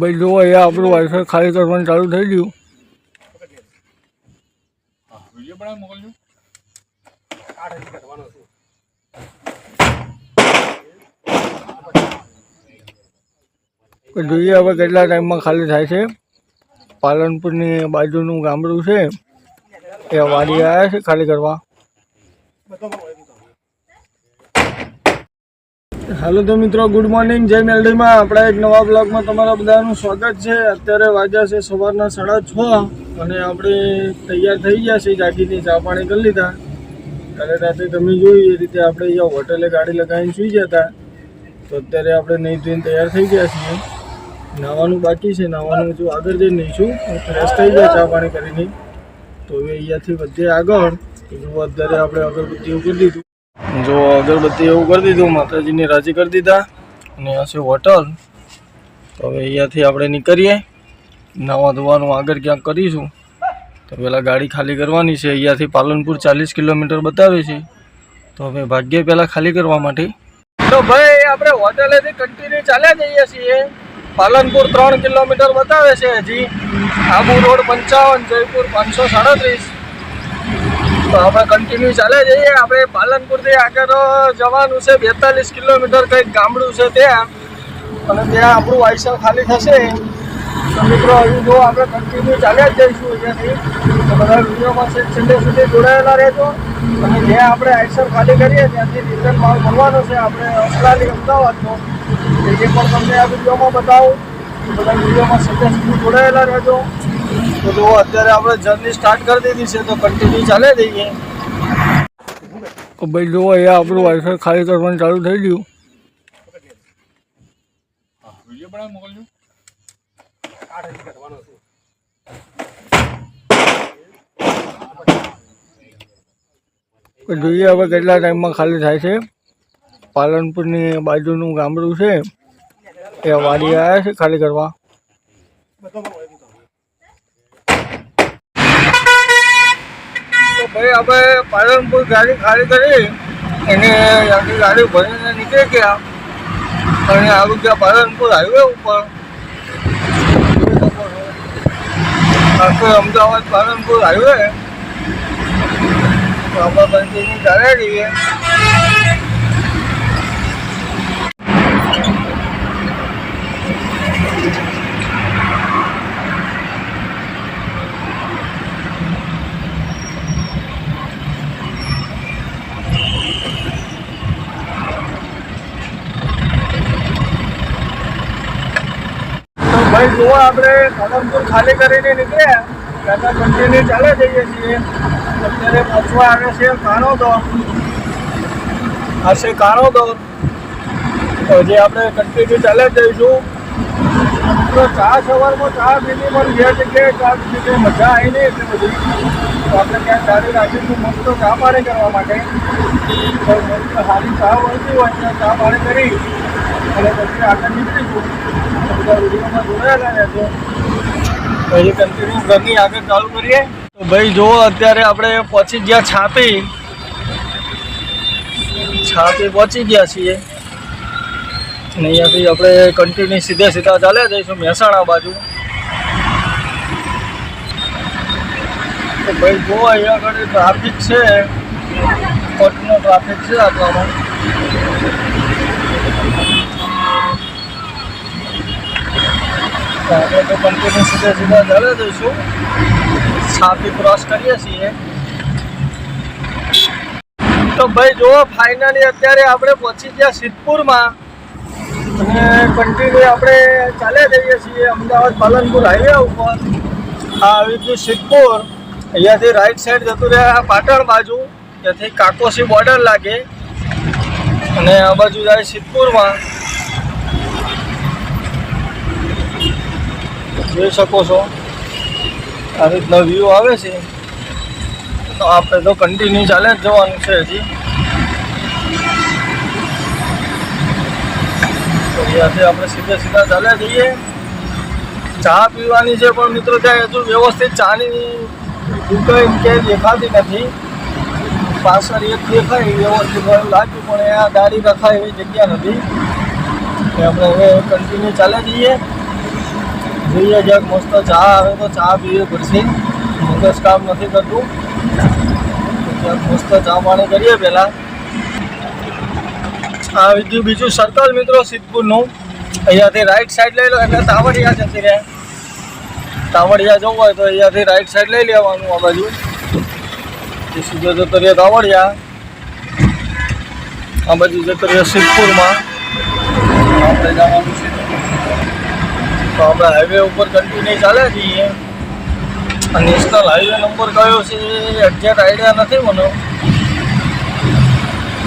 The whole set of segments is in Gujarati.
ભાઈ જો અહીંયા આપણું વાઈફાઈ ખાલી કરવાનું ચાલુ થઈ ગયું. જોઈએ હવે કેટલા ટાઈમમાં ખાલી થાય છે. પાલનપુરની બાજુનું ગામડું છે એ વાડી આવ્યા છે ખાલી કરવા. હાલો તો મિત્રો, ગુડ મોર્નિંગ, જય મેલડીમાં આપણા એક નવા બ્લોગમાં તમારા બધાનું સ્વાગત છે. અત્યારે વાગ્યા છે સવારના 6:30 અને આપણે તૈયાર થઈ ગયા છીએ. જાગીને ચા પાણી કરી લીધા. કાલે રાતે તમે જોઈ એ રીતે આપણે અહીંયા હોટલે ગાડી લગાવીને સૂઈ ગયા હતા. તો અત્યારે આપણે નહીં ધોઈને તૈયાર થઈ ગયા છીએ. નાવાનું બાકી છે, નાવાનું જો આગળ જઈને નહીશું. ફ્રેશ થઈ ગયા ચા પાણી કરીને. તો હવે અહીંયાથી વધીએ આગળ. જો અત્યારે આપણે અગરબત્તી એવું કરી દીધું. જો અગરબત્તી એવું કરી દીધું, માતાજીને રાજી કરી દીધા. અને આ છે હોટલ. તો હવે અહીંયાથી આપણે નીકળીએ. નાવા ધોવાનું આગળ ક્યાંક કરીશું. તો પહેલાં ગાડી ખાલી કરવાની છે. અહીંયાથી પાલનપુર 40 કિલોમીટર બતાવે છે. તો હવે ભાગ્યે પહેલાં ખાલી કરવા માટે. તો ભાઈ આપણે હોટલેથી કન્ટિન્યુ ચાલ્યા જઈએ છીએ. પાલનપુર 3 કિલોમીટર બતાવે છે હજી. આબુ રોડ 55, જયપુર 537. તો આપણે કન્ટિન્યુ ચાલ્યા જઈએ. આપણે પાલનપુરથી આગળ જવાનું છે 42 કિલોમીટર કંઈક ગામડું છે ત્યાં. અને ત્યાં આપણું આઈસર ખાલી થશે. તો મિત્રો હજુ જો આપણે કન્ટિન્યુ ચાલ્યા જ જઈશું અહીંયાથી. તો બધા વિડીયોમાં છેલ્લે સુધી જોડાયેલા રહેજો. અને જ્યાં આપણે આઈસર ખાલી કરીએ ત્યાંથી રિટર્ન માલ મળવાનો છે આપણે અસલાલી અમદાવાદનો. એ પણ તમને આ વિડીયોમાં બતાવું. તો બધા વિડીયોમાં છેલ્લે સુધી જોડાયેલા રહેજો. તો જો અત્યારે આપણે જર્ની સ્ટાર્ટ કરી દીધી છે. તો કન્ટિન્યુ ચાલે જઈએ. ભાઈ જો અહીંયા આપણું વાઈફાઈ ખાલી કરવાનું ચાલુ થઈ ગયું. જોઈએ હવે કેટલા ટાઈમમાં ખાલી થાય છે. પાલનપુરની બાજુનું ગામડું છે એ વાડી આવ્યા છે ખાલી કરવા. તો ભાઈ આપણે પાલનપુર ગાડી ખાલી કરી એને ત્યાંથી ગાડી ભરીને નીકળી ગયા અને આવી ગયા પાલનપુર હાઈવે ઉપર. આખું અમદાવાદ પાલનપુર હાઈવે. તો આપણે કન્ટિન્યુ ચાલ્યા જઈએ. ભાઈ જુઓ આપણે પાલનપુર ખાલી કરીને નીકળ્યા. ત્યાંના કન્ટિન્યુ ચાલે જઈએ છીએ. અત્યારે પહોંચવા આવે છે કાણોદર. આ છે કાણોદર. તો જે આપણે કન્ટિન્યુ ચાલે જઈશું. તો ચા સવારમાં ચા પીધી પણ જે જગ્યાએ ચા પીધી મજા આવી નહીં એટલી બધી. તો આપણે ક્યાંક ગાડી રાખીશું મસ્ત ચા પાણી કરવા માટે. તો મસ્ત સારી ચા મળતી હોય ત્યાં ચા પાણી કરી અને પછી આગળ નીકળીશું. બધા વિડીયોમાં જોડાયેલા રહેજો. પછી કન્ટિન્યુ ઘરની આગળ ચાલુ કરીએ. તો ભાઈ જુઓ અત્યારે આપણે પહોંચી ગયા છાપી પહોંચી ગયા છીએ. અને અહીંયાથી આપણે કન્ટિન્યુ સીધા ચાલ્યા જઈશું મહેસાણા બાજુ. તો ભાઈ જુઓ અહીંયા આગળ ટ્રાફિક છે. કોટનો ટ્રાફિક છે આપણામાં. આપણે તો કન્ટિન્યુ સીધા ચાલે જઈશું. છાપી ક્રોસ કરીએ છીએ. તો ભાઈ જુઓ ફાઇનલી અત્યારે આપણે પહોંચી ગયા સિદ્ધપુરમાં. અને કન્ટિન્યુ આપણે ચાલ્યા જઈએ છીએ અમદાવાદ પાલનપુર હાઈવે ઉપર. આ આવી ગયું સિદ્ધપુર. અહીંયાથી રાઈટ સાઈડ જતું રહ્યા પાટણ બાજુ. ત્યાંથી કાકોસી બોર્ડર લાગે અને આ બાજુ જાય સિદ્ધપુરમાં. જોઈ શકો છો આ રીતનો વ્યૂ આવે છે. તો આપણે તો કન્ટિન્યુ ચાલે જ જવાનું છે હજી. તો અહીંયાથી આપણે સીધા ચાલ્યા જઈએ. ચા પીવાની છે પણ મિત્રો ત્યાં હજુ વ્યવસ્થિત ચાની દુકાન ક્યાંય દેખાતી નથી. પાછળ એક દેખાય વ્યવસ્થિત એવું લાગ્યું પણ આ ગાડી રખાય એવી જગ્યા નથી. આપણે હવે કન્ટિન્યુ ચાલે જઈએ. જોઈએ જ્યાંક મસ્ત ચા આવે તો ચા પીવી પડશે. મગજ કામ નથી કરતું. જ્યાંક મસ્ત ચા પાણી કરીએ પહેલાં. આ બીજું સર્કલ મિત્રો સિદ્ધપુરનું. અહીંયાથી રાઈટ સાઈડ લઈ લો એટલે તાવડિયા જતી રહે. તાવડિયા જવું હોય તો અહીંયાથી રાઈટ સાઈડ લઈ લેવાનું આ બાજુ. સીધો જતો રહે તાવડિયા. આ બાજુ જતો રહે સિદ્ધપુરમાં. આપણે જવાનું છે તો આપણે હાઈવે ઉપર કન્ટિન્યુ ચાલે જઈએ. આ નેશનલ હાઈવે નંબર કયો છે એક્ઝેક્ટ આઈડિયા નથી મને.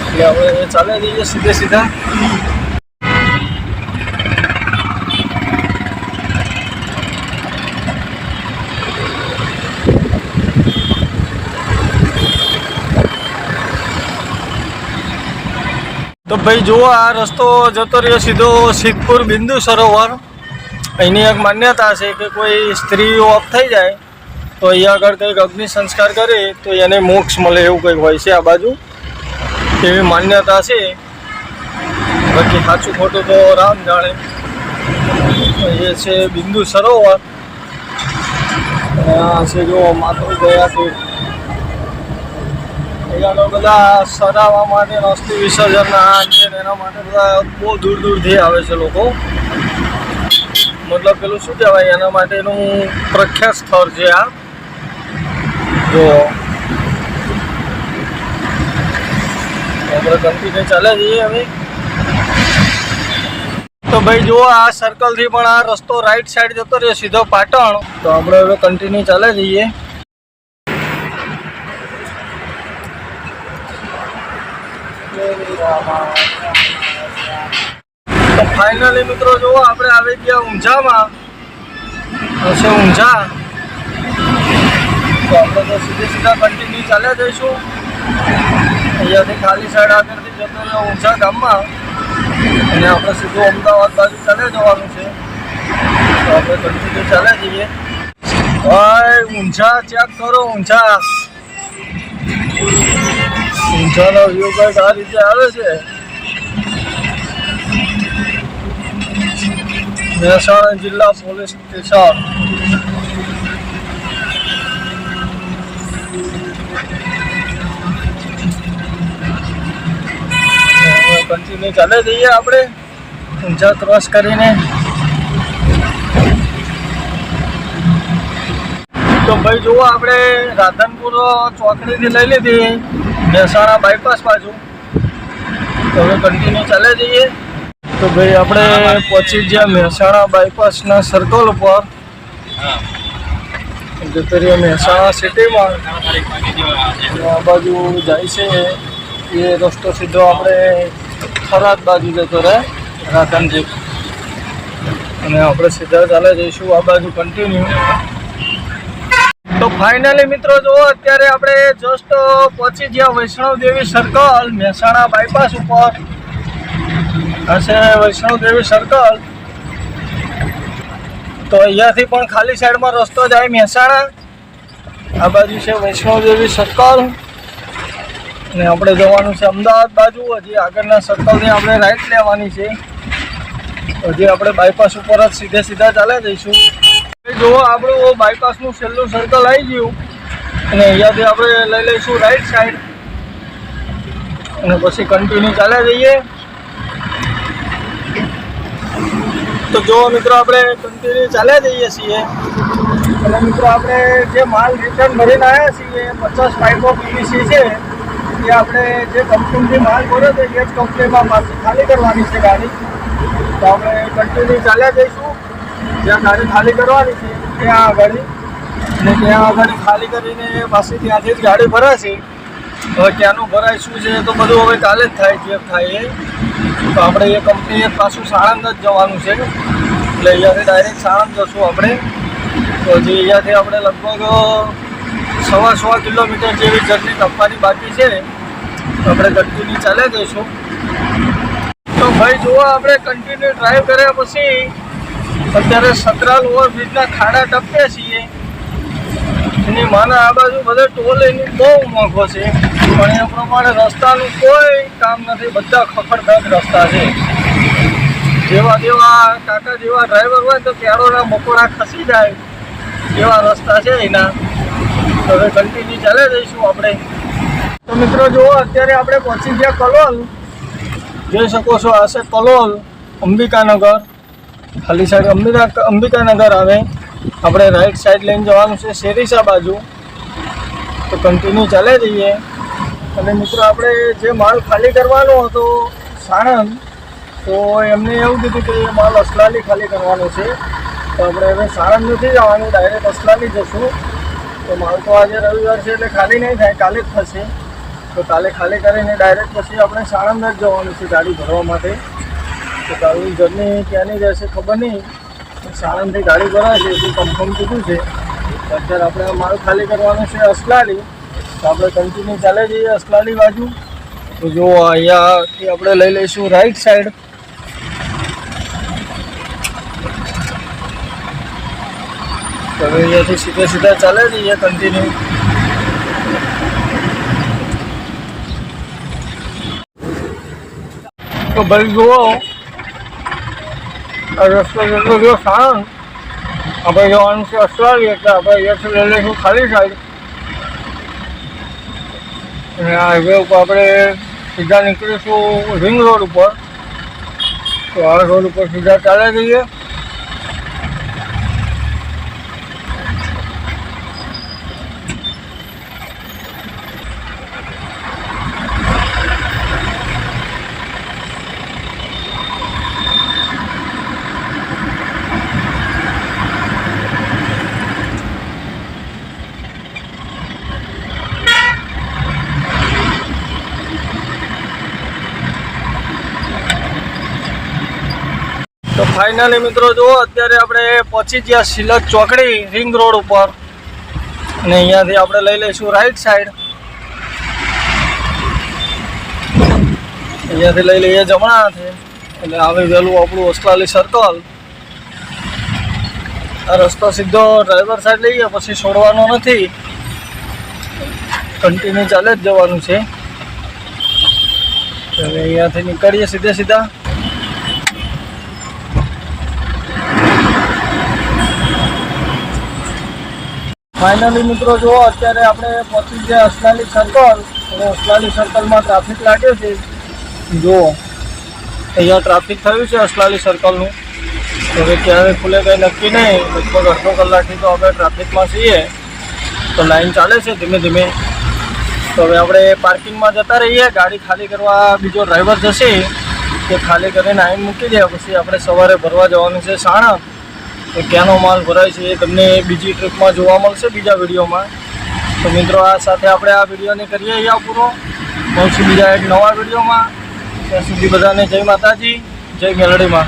એટલે આપણે ચાલે જઈએ સીધા. તો ભાઈ જુઓ આ રસ્તો જતો રહ્યો સીધો સિદ્ધપુર બિંદુ સરોવર. અહીંની એક માન્યતા છે કે કોઈ સ્ત્રીઓ ઓફ થઈ જાય તો અહીંયા આગળ કંઈક અગ્નિ સંસ્કાર કરે તો એને મોક્ષ મળે એવું કંઈક હોય છે આ બાજુ. એવી માન્યતા છે. બાકી સાચું ખોટું તો રામ જાણે. એ છે બિંદુ સરોવર. આ છે જો માથું ગયા છે. અહીંયા બધા સરાવવા માટે અસ્થિ વિસર્જનના એના માટે બધા બહુ દૂરથી આવે છે લોકો. મતલબ પેલું શું કહેવાય એના માટેનું પ્રખ્યાત સ્થળ છે આ. જો આપણે કન્ટિન્યુ ચાલે જઈએ હવે. તો ભાઈ જુઓ આ સર્કલથી પણ આ રસ્તો રાઈટ સાઈડ જતો રહે સીધો પાટણ. તો આપણે હવે કન્ટિન્યુ ચાલે જઈએ. તો ફાઇનલી મિત્રો જુઓ આપણે આવી ગયા ઊંઝામાં. હશે ઊંઝા. તો આપણે તો સીધા કન્ટિન્યુ ચાલ્યા જઈશું. અહીંયાથી ખાલી સાઈડ આગળથી જતો રહ્યો ઊંઝા ગામમાં. અને આપણે સીધું અમદાવાદ બાજુ ચાલે જવાનું છે. તો આપણે કન્ટિન્યુ ચાલે જઈએ. ભાઈ ઊંઝા ચેક કરો. ઊંઝાનો વ્યૂ કંઈક આ રીતે આવે છે. મહેસાણા જિલ્લા પોલીસ સ્ટેશન. કન્ટિન્યુ ચાલે જઈએ આપણે ઊંઝા ક્રોસ કરીને. તો ભાઈ જુઓ આપણે રાધનપુર ચોકડીથી લઈ લીધી મહેસાણા બાયપાસ બાજુ. તો હવે કન્ટિન્યુ ચાલે જઈએ. તો ભાઈ આપણે પહોંચી ગયા મહેસાણા બાયપાસના સર્કલ ઉપર. જતો રહ્યો મહેસાણા સિટીમાં. આ બાજુ જાય છે એ રસ્તો સીધો આપણે થરાદ બાજુ જતો રહે રાધનજી. અને આપણે સીધા ચાલે જઈશું આ બાજુ કન્ટિન્યુ. તો ફાઇનલી મિત્રો જુઓ અત્યારે આપણે જસ્ટ પહોંચી ગયા વૈષ્ણવદેવી સર્કલ મહેસાણા બાયપાસ ઉપર. હશે વૈષ્ણવદેવી સર્કલ. તો અહીંયાથી પણ ખાલી સાઈડમાં રસ્તો જાય મહેસાણા. આ બાજુ છે વૈષ્ણવદેવી સર્કલ. અને આપણે જવાનું છે અમદાવાદ બાજુ. હજી આગળના સર્કલથી આપણે રાઈટ લેવાની છે. હજી આપણે બાયપાસ ઉપર જ સીધા ચાલે જઈશું. જુઓ આપણું બાયપાસનું છેલ્લું સર્કલ આવી ગયું. અને અહીંયાથી આપણે લઈ લઈશું રાઈટ સાઈડ. અને પછી કન્ટિન્યુ ચાલે જઈએ. તો જો મિત્રો આપણે કન્ટિન્યુ ચાલ્યા જઈએ છીએ. અને મિત્રો આપણે જે માલ રિટર્ન ભરીને આવ્યા છીએ 50 પાઇપો પીવીસી છે એ આપણે જે કંપનીથી માલ ભર્યો છે એ જ કંપનીમાં પાછી ખાલી કરવાની છે ગાડી. તો આપણે કન્ટિન્યુ ચાલ્યા જઈશું. જ્યાં ગાડી ખાલી કરવાની છે ત્યાં આગળ. અને ત્યાં આગળ ખાલી કરીને પાછી ત્યાંથી જ ગાડી ભરાશે. હવે ક્યાંનું ભરાય શું છે તો બધું હવે કાલે જ થાય જે થાય એ. તો આપણે એ કંપની પાછું સાણંદ જ જવાનું છે. એટલે અહીંયાથી ડાયરેક્ટ સાણંદ જશું આપણે. તો હજી અહીંયાથી આપણે લગભગ 1.25 કિલોમીટર જેવી જર્ની કાપવાની બાકી છે. આપણે કન્ટિન્યુ ચાલ્યા જઈશું. તો ભાઈ જુઓ આપણે કન્ટિન્યુ ડ્રાઈવ કર્યા પછી અત્યારે સતરાલ ઓવરબ્રિજના ખાડા ટપક્યા છીએ. એની માના આ બાજુ બધા ટોલ એની બહુ મોંઘો છે. પણ એ પ્રમાણે રસ્તાનું કોઈ કામ નથી. બધા ખખડધજ રસ્તા છે. જેવા કાકા જેવા ડ્રાઈવર હોય તો કેળોના મકોડા ખસી જાય એવા રસ્તા છે એના. હવે કન્ટિન્યુ ચાલે જઈશું આપણે. તો મિત્રો જુઓ, અત્યારે આપણે પહોંચી ગયા કલોલ. જોઈ શકો છો, આ છે કલોલ અંબિકાનગર. ખાલી સાઈડ અંબિકાનગર આવે. આપણે રાઈટ સાઈડ લઈને જવાનું છે શેરીસા બાજુ. તો કન્ટિન્યુ ચાલે જઈએ. અને મિત્રો આપણે જે માલ ખાલી કરવાનો હતો સાણંદ, તો એમને એવું કીધું કે એ માલ અસલાલી ખાલી કરવાનો છે. તો આપણે હવે સાણંદ નથી જવાનું, ડાયરેક્ટ અસલાલી જશું. તો માલ તો આજે રવિવાર છે એટલે ખાલી નહીં થાય, કાલે જ થશે. તો કાલે ખાલી કરીને ડાયરેક્ટ પછી આપણે સાણંદ જ જવાનું છે ગાડી ભરવા માટે. તો કાલની જર્ની ક્યાંની રહેશે ખબર નહીં. સાણંદથી ગાડી ભરાશે એટલું કન્ફર્મ કીધું છે. અત્યારે આપણે માલ ખાલી કરવાનું છે અસલાલી. તો આપણે કન્ટિન્યુ ચાલે જઈએ અસલાલી બાજુ. તો જો અહીંયાથી આપણે લઈ લઈશું રાઈટ સાઈડ. તો હવે અહીંયાથી સીધા ચાલે જઈએ કન્ટિન્યુ. તો ભાઈ જુઓ, આ રસ્તો જેટલો જો સાણંદ, આપણે જવાનું છે અસલાલી. એટલે આપણે અહીંયાથી લઈ લઈશું ખાલી સાઈડ. અને આ હાઈવે ઉપર આપણે સીધા નીકળીશું રિંગ રોડ ઉપર. તો આ રોડ ઉપર સીધા ચાલે જઈએ. તો ફાઇનલી મિત્રો જુઓ, અત્યારે આપણે પહોંચી ગયા સિલક ચોકડી રિંગ રોડ ઉપર. અને અહીંયાથી આપણે લઈ લઈશું રાઈટ સાઈડ. અહીંયાથી લઈ લઈએ જમણા હાથે એટલે આવી ગયેલું આપણું અસલાલી સર્કલ. આ રસ્તો સીધો ડ્રાઈવર સાઈડ લઈએ, પછી છોડવાનો નથી, કન્ટિન્યુ ચાલે જ જવાનું છે. હવે અહીંયાથી નીકળીએ સીધા. ફાઇનલી મિત્રો જુઓ, અત્યારે આપણે પહોંચી ગયા અસલાલી સર્કલ. અને અસલાલી સર્કલમાં ટ્રાફિક લાગ્યો છે. જુઓ, અહીંયા ટ્રાફિક થયું છે અસલાલી સર્કલનું. હવે ક્યારે ખુલે કંઈ નક્કી નહીં. લગભગ અડધો કલાકથી તો આપણે ટ્રાફિકમાં છીએ. તો લાઈન ચાલે છે ધીમે ધીમે. તો હવે આપણે પાર્કિંગમાં જતા રહીએ. ગાડી ખાલી કરવા બીજો ડ્રાઈવર જશે, તે ખાલી કરીને આવીને મૂકી દે. પછી આપણે સવારે ભરવા જવાનું છે સાણંદ. તો ક્યાંનો માલ ભરાય છે એ તમને બીજી ટ્રીપમાં જોવા મળશે, બીજા વિડીયોમાં. તો મિત્રો આ સાથે આપણે આ વિડીયોને કરીએ અહીંયા પૂરો. મળશું બીજા એક નવા વિડીયોમાં. ત્યાં સુધી બધાને જય માતાજી, જય મેલડીમાં.